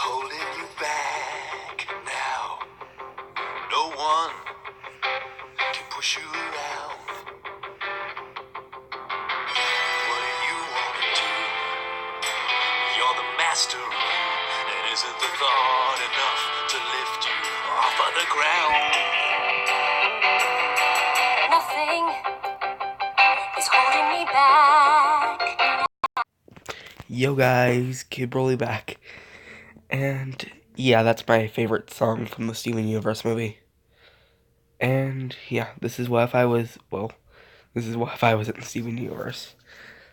holding you back now. No one can push you around. What do you want to do? You're the master of you. And isn't the thought enough to lift you off of the ground? Nothing is holding me back. Yo guys, Kid Broly back. And yeah, that's my favorite song from the Steven Universe movie. And yeah, this is what if I was, this is what if I was in the Steven Universe.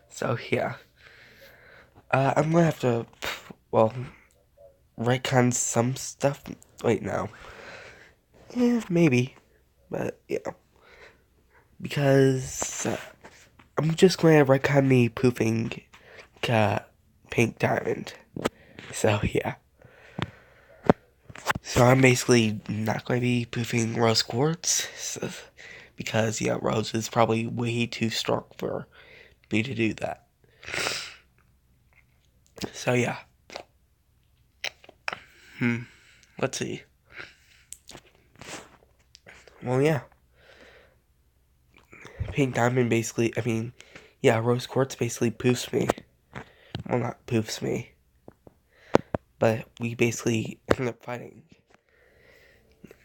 So yeah. I'm gonna have to, retcon some stuff. Wait, no. Yeah, maybe. But yeah. Because I'm just going to retcon the poofing Pink Diamond. So yeah. So I'm basically not going to be poofing Rose Quartz, because, yeah, Rose is probably way too strong for me to do that. So yeah. Let's see. Well, yeah. Pink Diamond basically, Rose Quartz basically poofs me. Well, not poofs me. But we basically end up fighting.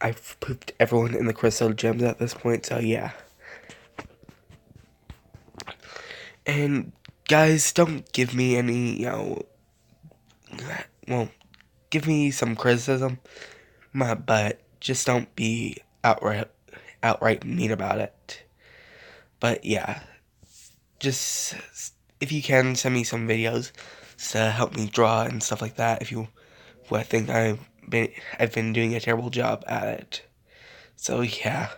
I've pooped everyone in the Crystal Gems at this point, so yeah. And guys, don't give me any, give me some criticism, but just don't be outright mean about it. But yeah, just if you can, send me some videos to help me draw and stuff like that. If you think I've been doing a terrible job at it. So yeah.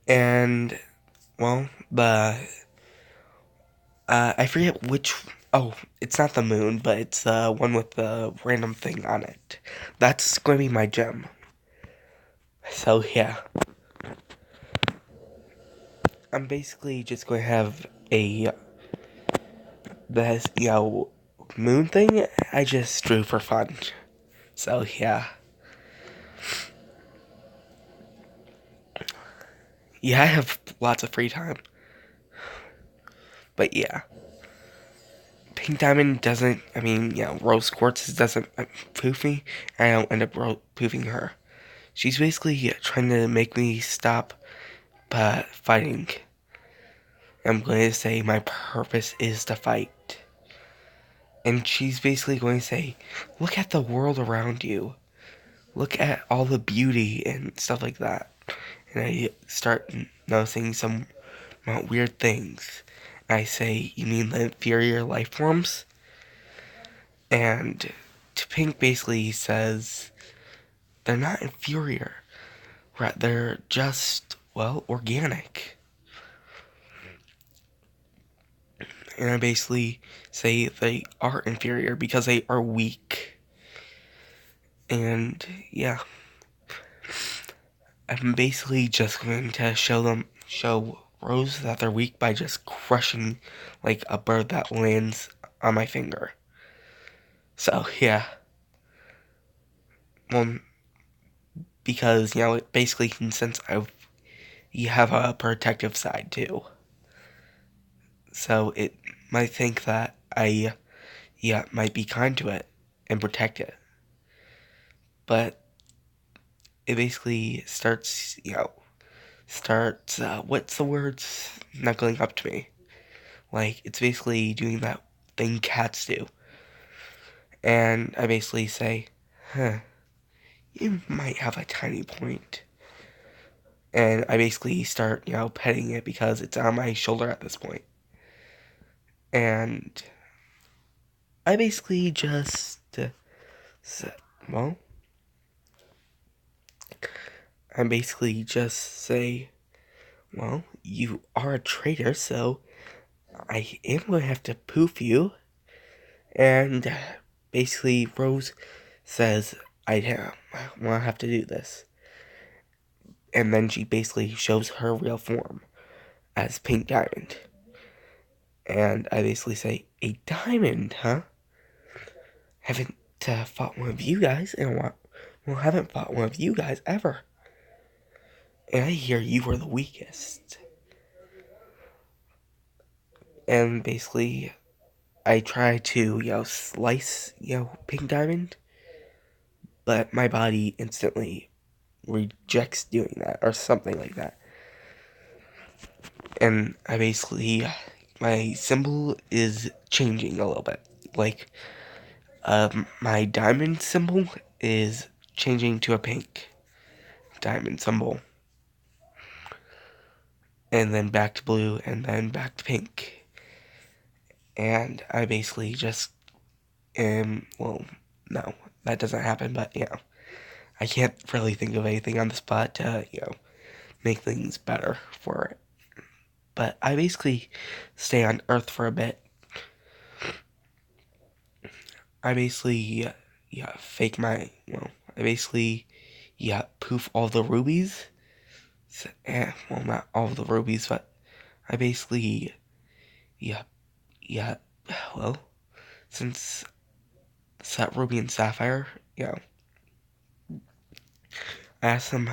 And I forget which. Oh, it's not the moon, but it's the one with the random thing on it. That's going to be my gem. So yeah. I'm basically just going to have the moon thing I just drew for fun. So yeah. Yeah, I have lots of free time. But yeah. Pink Diamond doesn't, Rose Quartz doesn't poof me, and I don't end up poofing her. She's basically trying to make me stop fighting. I'm going to say my purpose is to fight. And she's basically going to say, look at the world around you. Look at all the beauty and stuff like that. And I start noticing some weird things. I say, you mean the inferior life forms? And Pink basically says, they're not inferior. They're just, organic. And I basically say they are inferior because they are weak. And yeah. I'm basically just going to show Rose that they're weak by just crushing like a bird that lands on my finger. So yeah. Well, because it basically can sense you have a protective side too. So it might think that I might be kind to it and protect it. But it basically starts what's the words knuckling up to me. Like, it's basically doing that thing cats do. And I basically say, you might have a tiny point. And I basically start, petting it because it's on my shoulder at this point. And I basically just, I basically just say, you are a traitor, so I am going to have to poof you. And basically, Rose says, I want to have to do this. And then she basically shows her real form as Pink Diamond. And I basically say, a diamond, huh? Haven't fought one of you guys in a while. Well, haven't fought one of you guys ever. And I hear you were the weakest. And basically, I try to, slice, Pink Diamond. But my body instantly rejects doing that, or something like that. And I basically, my symbol is changing a little bit. Like, my diamond symbol is changing to a pink diamond symbol. And then back to blue, and then back to pink. And I basically just well, no, that doesn't happen, but, I can't really think of anything on the spot to, make things better for it. But I basically stay on Earth for a bit. I basically, fake my, I basically, poof all the rubies. Well, not all the rubies, but I basically, yeah, yeah, well, since it's that ruby and sapphire, I asked them,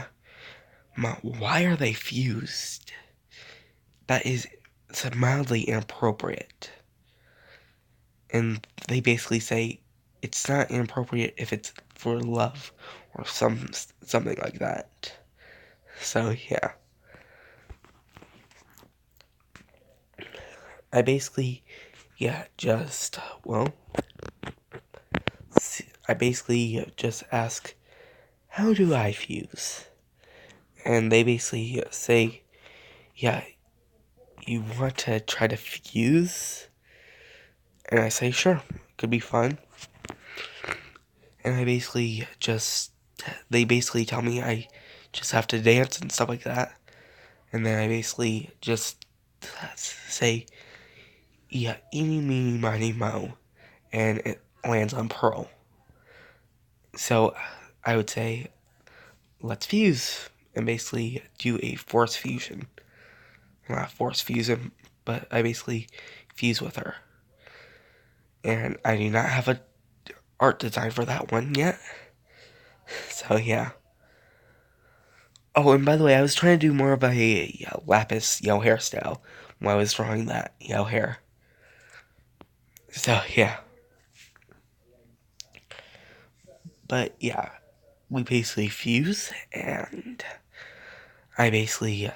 why are they fused? That is mildly inappropriate. And they basically say it's not inappropriate if it's for love or something like that. So yeah, I basically just I basically just ask, how do I fuse? And they basically say, yeah, you want to try to fuse? And I say, sure, could be fun. And I basically they basically tell me I just have to dance and stuff like that. And then I basically just say, yeah, eeny, meeny, miny, mo. And it lands on Pearl. So I would say, let's fuse. And basically do a force fusion. Not force fusion, but I basically fuse with her. And I do not have a art design for that one yet. So yeah. Oh, and by the way, I was trying to do more of a lapis, hairstyle when I was drawing that, hair. So yeah. But yeah, we basically fuse, and I basically,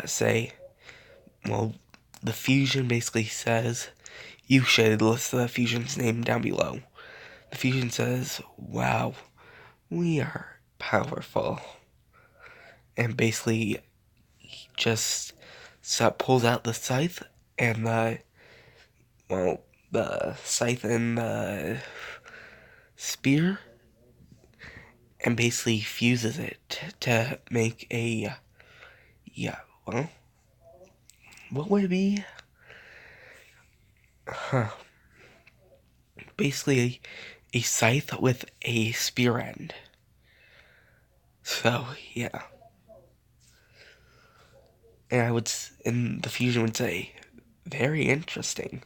say, well, the fusion basically says, you should list the fusion's name down below. The fusion says, wow, we are powerful. And basically just pulls out the scythe and the scythe and the spear, and basically fuses it to make a, well, what would it be? Basically a scythe with a spear end. So, yeah. And the fusion would say, very interesting.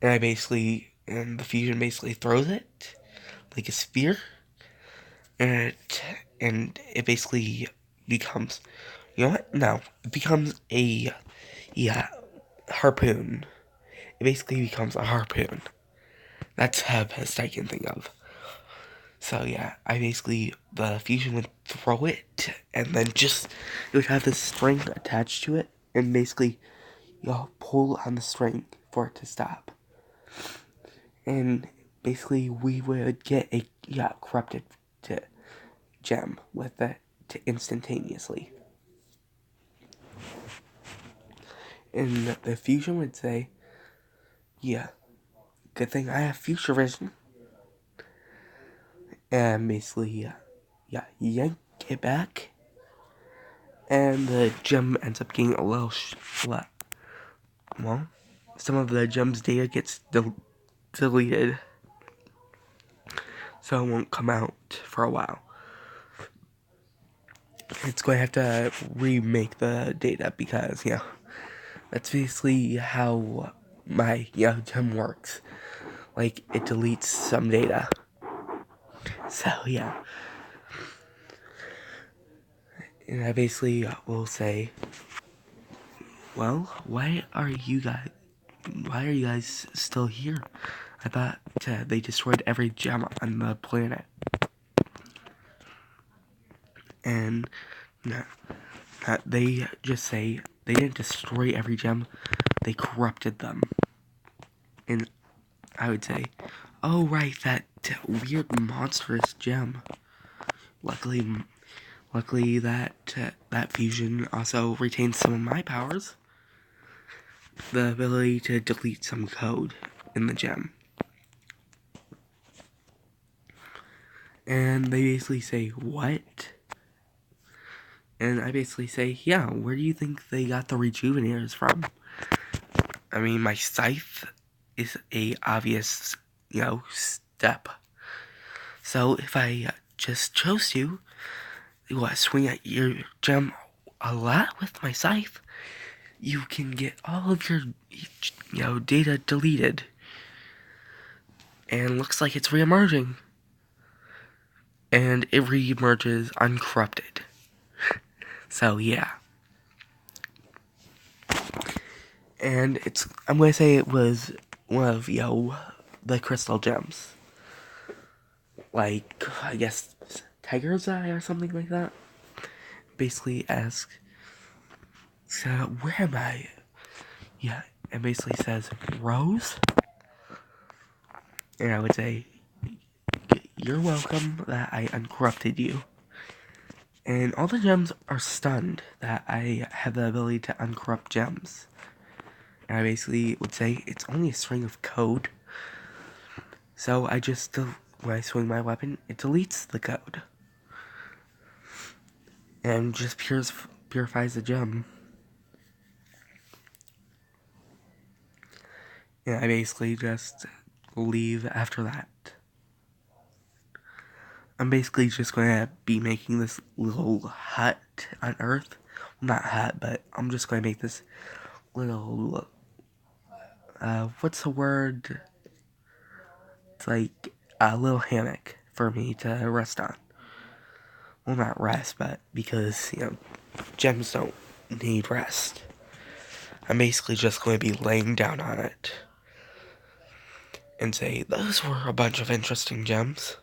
And the fusion basically throws it like a spear, and it basically becomes, you know what? No, it becomes a, harpoon. It basically becomes a harpoon. That's the best I can think of. So yeah, the fusion would throw it, and then it would have this string attached to it, and basically, pull on the string for it to stop. And basically, we would get a, corrupted gem with it instantaneously. And the fusion would say, yeah, good thing I have future vision. And basically, yank it back, and the gem ends up getting a little well, some of the gem's data gets deleted, so it won't come out for a while. It's going to have to remake the data because, That's basically how my gem works. Like, it deletes some data. So, yeah. And I basically will say, well, why are you guys still here? I thought they destroyed every gem on the planet. And they just say they didn't destroy every gem, they corrupted them. And I would say, oh right, that weird monstrous gem. Luckily that fusion also retains some of my powers. The ability to delete some code in the gem. And they basically say, what? And I basically say, yeah, where do you think they got the rejuvenators from? I mean, my scythe is a obvious, step. So if I just chose to swing at your gem a lot with my scythe, you can get all of your, data deleted. And looks like it's re-emerging. And it re-emerges uncorrupted. So, yeah. And I'm gonna say it was one of, the crystal gems. Like, I guess, Tiger's Eye or something like that. Basically asks, so, where am I? Yeah, it basically says, Rose? And I would say, you're welcome that I uncorrupted you. And all the gems are stunned that I have the ability to uncorrupt gems. And I basically would say, it's only a string of code. So I just, when I swing my weapon, it deletes the code. And just purifies the gem. And I basically just leave after that. I'm basically just going to be making this little hut on Earth. Well, not hut, but I'm just going to make this little, what's the word? It's like a little hammock for me to rest on. Well, not rest, but because, gems don't need rest. I'm basically just going to be laying down on it. And say, those were a bunch of interesting gems.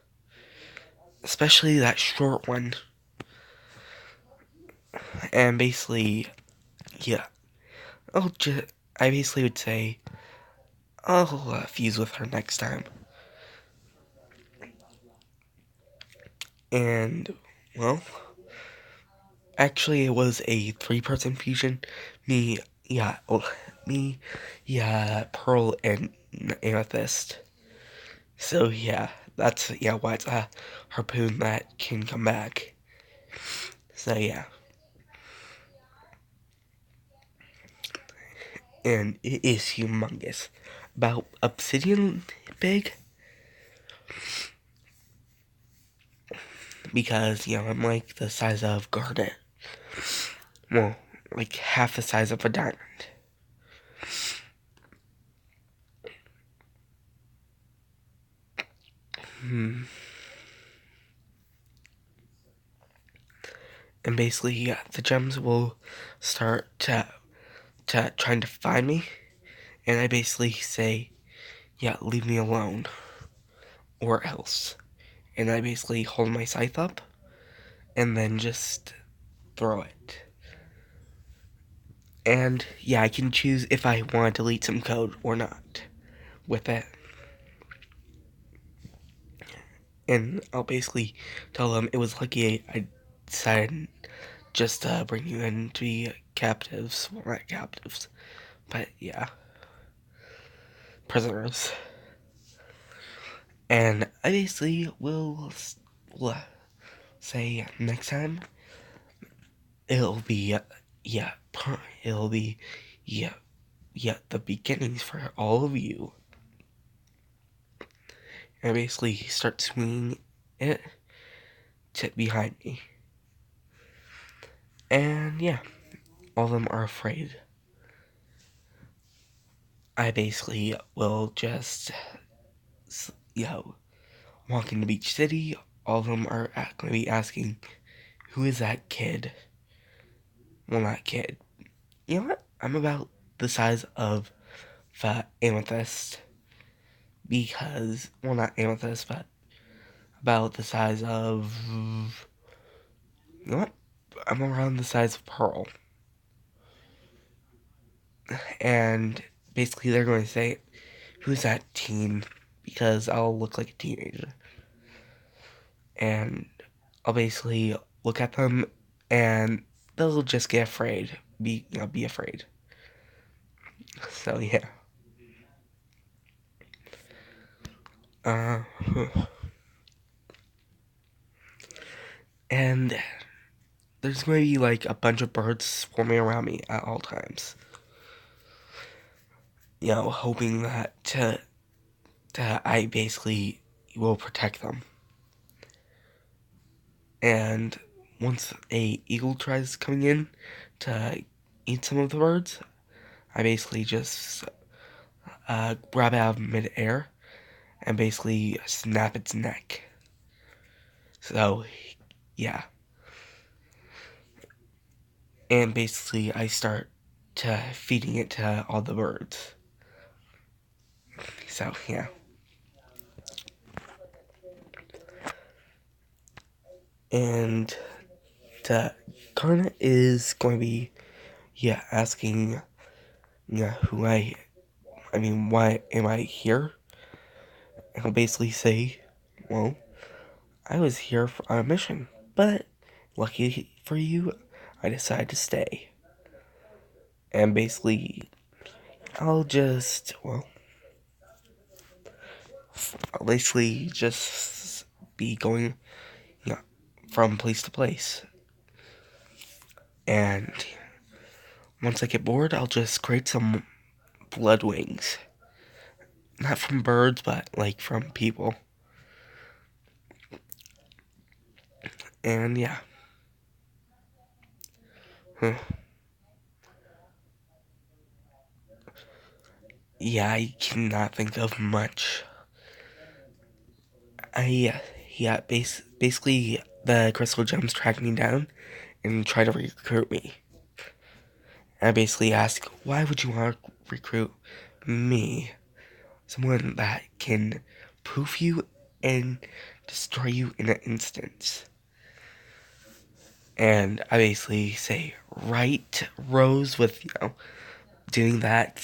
Especially that short one. And basically, yeah. I basically would say, I'll fuse with her next time. And, well, actually it was a 3-person fusion. Me, Pearl, and Amethyst. So, yeah, that's, why it's a harpoon that can come back. So, yeah. And it is humongous. About obsidian big. Because, I'm like the size of garnet. Well, like half the size of a diamond. And basically, the gems will start to trying to find me. And I basically say, leave me alone. Or else. And I basically hold my scythe up. And then just throw it. And, I can choose if I want to delete some code or not with it. And I'll basically tell them it was lucky I decided just to bring you in to be captives. Well, not captives, but prisoners. And I basically will say next time it'll be the beginnings for all of you. And I basically start swinging it behind me. And all of them are afraid. I basically will just, walk into Beach City. All of them are going to be asking, who is that kid? Well, not kid. You know what? I'm about the size of the amethyst. Because, well, not amethyst, but about the size of, you know what? I'm around the size of pearl. And basically they're going to say, who's that teen? Because I'll look like a teenager. And I'll basically look at them and they'll just get afraid. Be afraid. So yeah. Uh, and there's going to be like a bunch of birds swarming around me at all times. Hoping that I basically will protect them. And once a eagle tries coming in to eat some of the birds, I basically just grab it out of midair and basically snap its neck. So, yeah. And basically I start feeding it to all the birds. So, yeah. And Garnet is going to be, asking, why am I here? And I'll basically say, well, I was here on a mission, but lucky for you, I decided to stay. And basically, I'll just, I'll basically just be going, from place to place. And once I get bored, I'll just create some blood wings. Not from birds, but like from people. And yeah. Huh. Yeah, I cannot think of much. Basically, the crystal gems track me down and try to recruit me. I basically ask, why would you want to recruit me? Someone that can poof you and destroy you in an instant. And I basically say, right, Rose, with, doing that,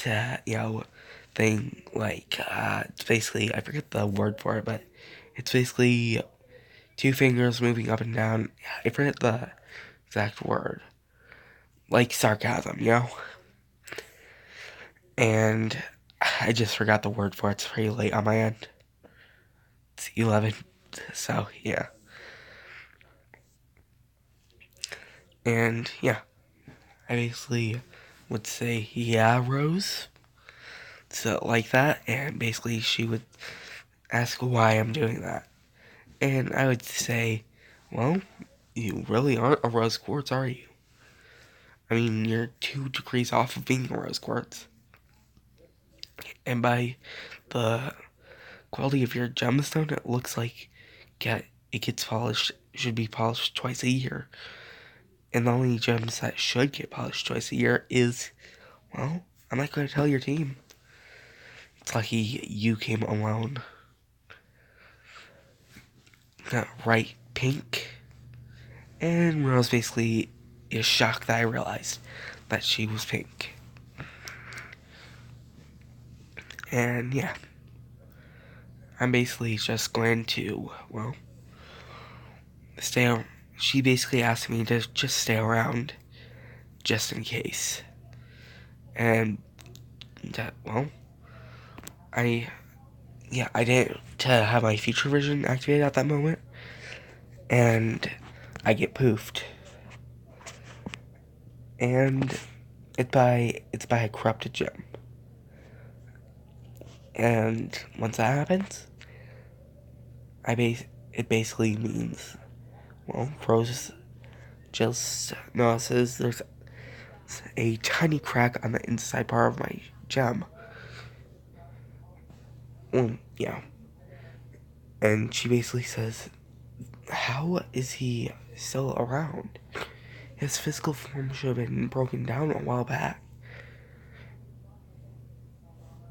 thing, like, it's basically, I forget the word for it, but it's basically two fingers moving up and down. I forget the exact word. Like sarcasm, And I just forgot the word for it. It's pretty late on my end. It's 11, so yeah. And yeah, I basically would say, yeah, Rose. So like that, and basically she would ask why I'm doing that. And I would say, well, you really aren't a rose quartz, are you? I mean, you're 2 degrees off of being a rose quartz. And by the quality of your gemstone, it looks like it gets polished, should be polished twice a year. And the only gems that should get polished twice a year is, well, I'm not going to tell your team. It's lucky you came alone. Got right, Pink. And Rose basically is shocked that I realized that she was Pink. And yeah, I'm basically just going to, stay. She basically asked me to just stay around, just in case. And I didn't have my future vision activated at that moment, and I get poofed. And it's by a corrupted gem. And once that happens, it basically means, Rose just notices there's a tiny crack on the inside part of my gem. well, yeah. And she basically says, how is he still around? His physical form should have been broken down a while back.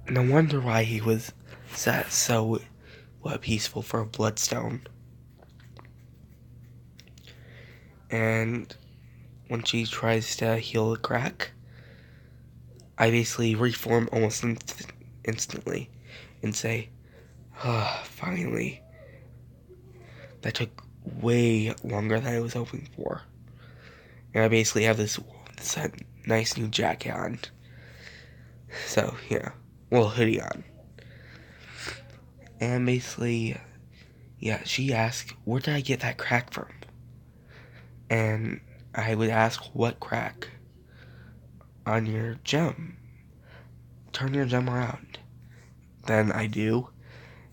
No wonder why he was so peaceful for a bloodstone. And when she tries to heal the crack, I basically reform almost instantly and say, finally. That took way longer than I was hoping for. And I basically have this nice new jacket on. So, yeah. Well, hoodie on. And basically, yeah, she asked, where did I get that crack from? And I would ask, what crack? On your gem. Turn your gem around. Then I do.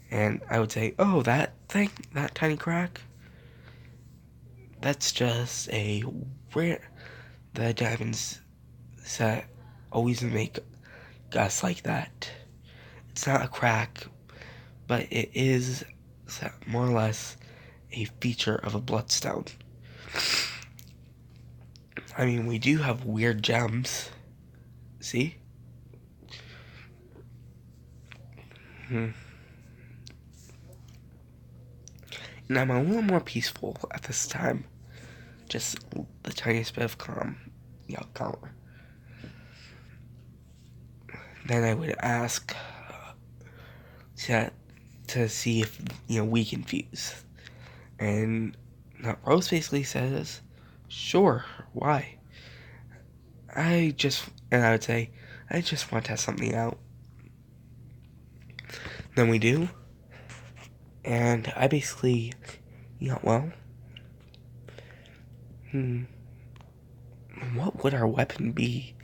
And I would say, oh, that thing, that tiny crack? That's just a rare... The diamonds set always make us like that. It's not a crack, but it is more or less a feature of a bloodstone. I mean, we do have weird gems. See? And I'm a little more peaceful at this time. Just the tiniest bit of calm. Yeah, calmer. Then I would ask to see if, we can fuse. And Rose basically says, sure, why? And I would say, I just want to test something out. Then we do. And I basically, what would our weapon be?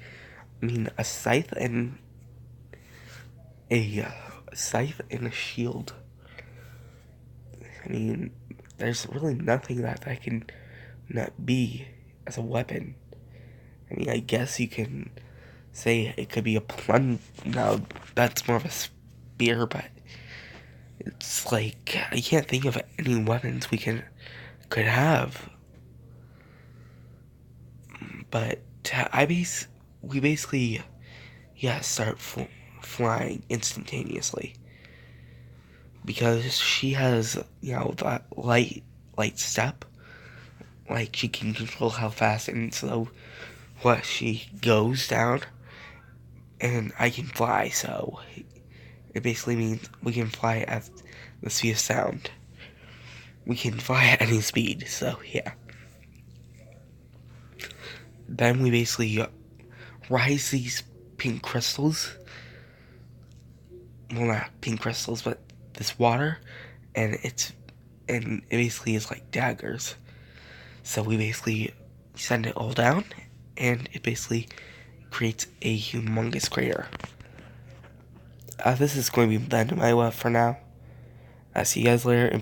I mean, a scythe and a shield. I mean, there's really nothing that can not be as a weapon. I mean, I guess you can say it could be a plunge. No, that's more of a spear, but it's like, I can't think of any weapons we could have. But we basically, start flying instantaneously. Because she has, that light step. Like, she can control how fast and slow she goes down. And I can fly, so it basically means we can fly at the speed of sound. We can fly at any speed, so yeah. Then we basically rise these pink crystals. Well, not pink crystals, but this water, and it basically is like daggers. So we basically send it all down, and it basically creates a humongous crater. This is going to be the end of my for now. I'll see you guys later, and